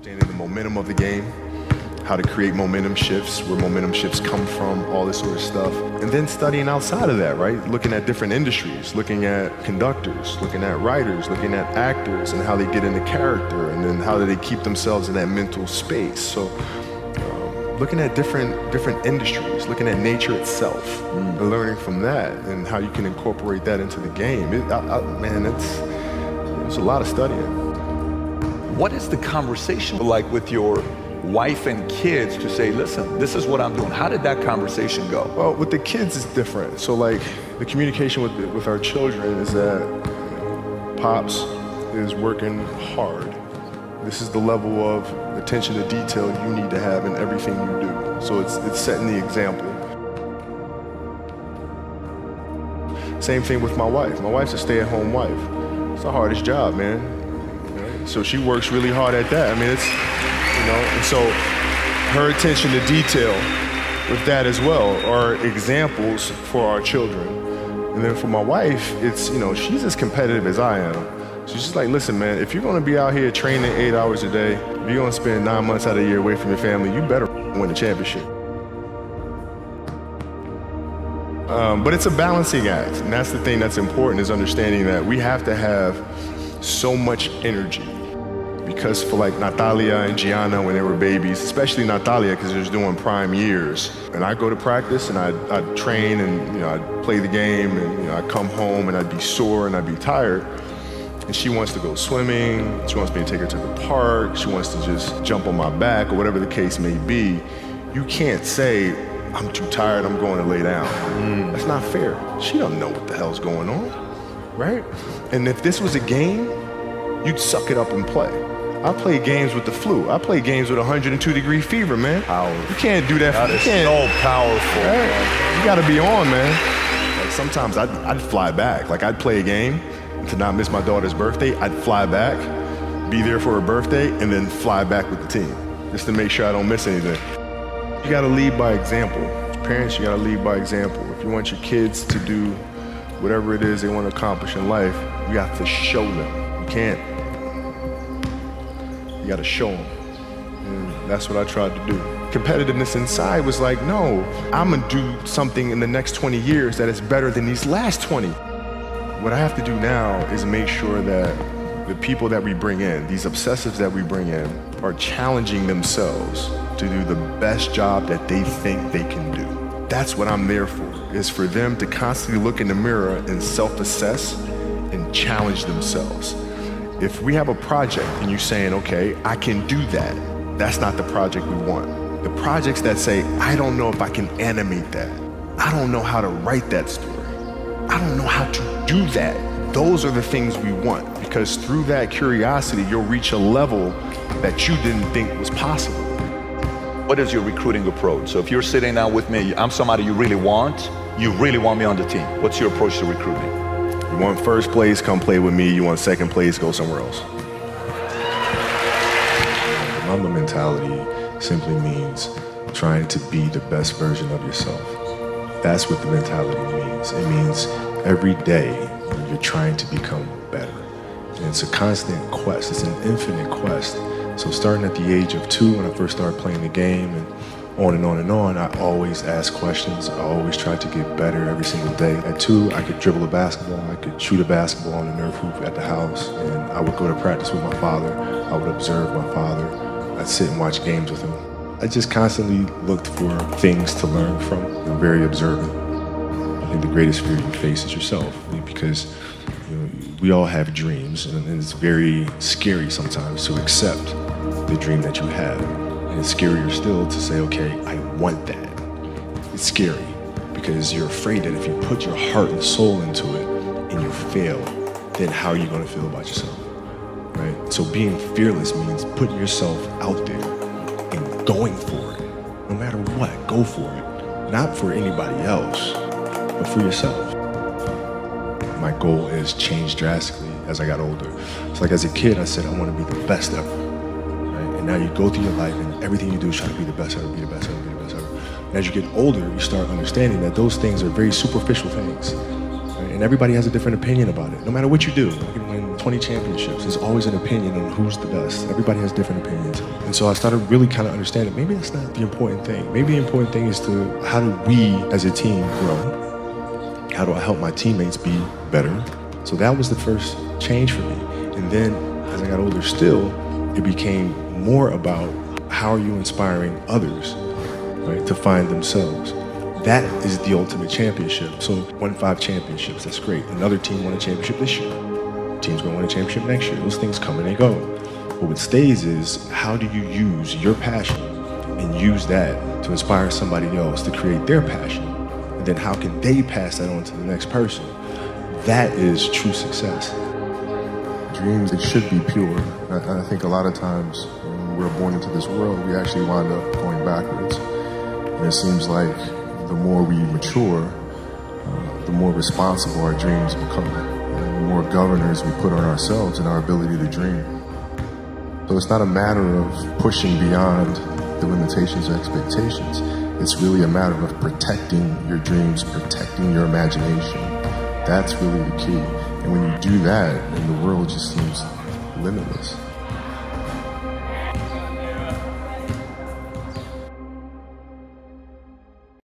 understanding the momentum of the game, how to create momentum shifts, where momentum shifts come from, all this sort of stuff. And then studying outside of that, right? Looking at different industries, looking at conductors, looking at writers, looking at actors and how they get into character, and then how do they keep themselves in that mental space. So looking at different industries, looking at nature itself, and learning from that and how you can incorporate that into the game. Man, it's a lot of studying. What is the conversation like with your wife and kids to say, listen, this is what I'm doing? How did that conversation go? Well, with the kids, it's different. So like the communication with our children is that Pops is working hard. This is the level of attention to detail you need to have in everything you do. So it's setting the example. Same thing with my wife. My wife's a stay-at-home wife. It's the hardest job, man. So she works really hard at that. I mean, it's, and so her attention to detail with that as well are examples for our children. And then for my wife, it's, she's as competitive as I am. She's just like, listen, man, if you're gonna be out here training 8 hours a day, if you're gonna spend 9 months out of the year away from your family, you better win the championship. But it's a balancing act, and that's the thing that's important, is understanding that we have to have so much energy. Because for like Natalia and Gianna when they were babies, especially Natalia because she was doing prime years, and I go to practice and I'd train and I'd play the game and I'd come home and I'd be sore and I'd be tired. And she wants to go swimming, she wants me to take her to the park, she wants to just jump on my back or whatever the case may be. You can't say, I'm too tired, I'm going to lay down. That's not fair. She don't know what the hell's going on, right? And if this was a game, you'd suck it up and play. I play games with the flu. I play games with 102-degree fever, man. Powerful. You can't do that. That is so powerful. Right? You gotta be on, man. Like sometimes I'd fly back. Like I'd play a game to not miss my daughter's birthday. I'd fly back, be there for her birthday, and then fly back with the team, just to make sure I don't miss anything. You gotta lead by example. Parents, you gotta lead by example. If you want your kids to do whatever it is they want to accomplish in life, you have to show them. You can't. You gotta show them. And that's what I tried to do. Competitiveness inside was like, no, I'm gonna do something in the next 20 years that is better than these last 20. What I have to do now is make sure that the people that we bring in, these obsessives that we bring in, are challenging themselves to do the best job that they think they can do. That's what I'm there for, is for them to constantly look in the mirror and self-assess and challenge themselves. If we have a project and you're saying, okay, I can do that, that's not the project we want. The projects that say, I don't know if I can animate that. I don't know how to write that story. I don't know how to do that. Those are the things we want, because through that curiosity, you'll reach a level that you didn't think was possible. What is your recruiting approach? So if you're sitting down with me, I'm somebody you really want me on the team. What's your approach to recruiting? You want first place, come play with me. You want second place, go somewhere else. The Mamba mentality simply means trying to be the best version of yourself. That's what the mentality means. It means every day you're trying to become better. And it's a constant quest. It's an infinite quest. So starting at the age of 2, when I first started playing the game, and on and on and on, I always asked questions. I always tried to get better every single day. At 2, I could dribble a basketball. I could shoot a basketball on the Nerf hoop at the house. And I would go to practice with my father. I would observe my father. I'd sit and watch games with him. I just constantly looked for things to learn from. I'm very observant. I think the greatest fear you face is yourself, because we all have dreams, and it's very scary sometimes to accept the dream that you have. And it's scarier still to say, okay, I want that. It's scary because you're afraid that if you put your heart and soul into it and you fail, then how are you going to feel about yourself, right? So being fearless means putting yourself out there and going for it. No matter what, go for it. Not for anybody else, but for yourself. My goal has changed drastically as I got older. It's like as a kid, I said, I want to be the best ever. Right? And now you go through your life and everything you do is try to be the best ever, be the best ever, be the best ever. And as you get older, you start understanding that those things are very superficial things. Right? And everybody has a different opinion about it. No matter what you do, you can win 20 championships. There's always an opinion on who's the best. Everybody has different opinions. And so I started really kind of understanding maybe that's not the important thing. Maybe the important thing is to how do we as a team grow? How do I help my teammates be better? So that was the first change for me. And then as I got older still, it became more about how are you inspiring others, right, to find themselves. That is the ultimate championship. So won 5 championships, that's great. Another team won a championship this year. Team's gonna win a championship next year. Those things come and they go. But what stays is how do you use your passion and use that to inspire somebody else to create their passion? And then how can they pass that on to the next person? That is true success. Dreams, they should be pure. I think a lot of times when we're born into this world, we actually wind up going backwards. And it seems like the more we mature, the more responsible our dreams become. And the more governors we put on ourselves and our ability to dream. So it's not a matter of pushing beyond the limitations or expectations. It's really a matter of protecting your dreams, protecting your imagination. That's really the key. And when you do that, then the world just seems limitless.